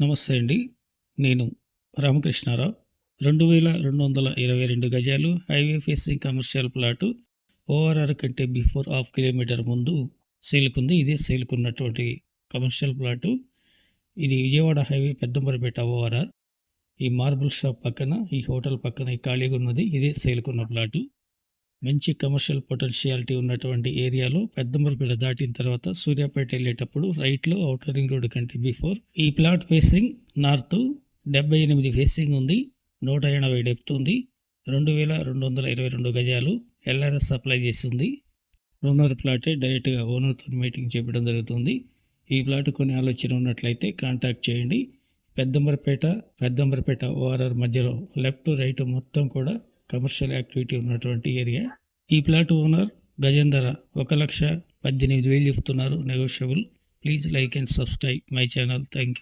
నమస్తే అండి. నేను రామకృష్ణారావు. 2222 గజాలు highway facing commercial plot ORR కంటే బిఫోర్ హాఫ్ కిలోమీటర్ ముందు సేల్‌కుంది. ఇదే సేల్‌కున్నటువంటి కమర్షియల్ ప్లాటు. ఇది విజయవాడ హైవే పెద్దంబరపేట ఓఆర్ఆర్. ఈ మార్బుల్ షాప్ పక్కన, ఈ హోటల్ పక్కన ఈ ఖాళీగా ఉన్నది. ఇదే సేల్‌కున్న ప్లాటు. మంచి కమర్షియల్ పొటెన్షియాలిటీ ఉన్నటువంటి ఏరియాలో పెద్దంబరపేట దాటిన తర్వాత సూర్యాపేట వెళ్ళేటప్పుడు రైట్లో ఔటర్ రింగ్ రోడ్ కంటే బిఫోర్. ఈ ప్లాట్ ఫేసింగ్ నార్త్ 78 ఫేసింగ్ ఉంది. 180 డెప్త్ ఉంది. 2222 గజాలు. ఎల్ఆర్ఎస్ అప్లై చేసింది. ఓనర్ ప్లాటే డైరెక్ట్గా ఓనర్తో మీటింగ్ చెప్పడం జరుగుతుంది. ఈ ప్లాట్ కొని ఆలోచన ఉన్నట్లయితే కాంటాక్ట్ చేయండి. పెద్దంబరపేట ఓఆర్ఆర్ మధ్యలో లెఫ్ట్ రైట్ మొత్తం కూడా కమర్షియల్ యాక్టివిటీ ఉన్నటువంటి ఏరియా. ఈ ప్లాట్ ఓనర్ గజం ధర 1,18,000 చెప్తున్నారు. Negotiable. Please like and subscribe my channel. Thank you.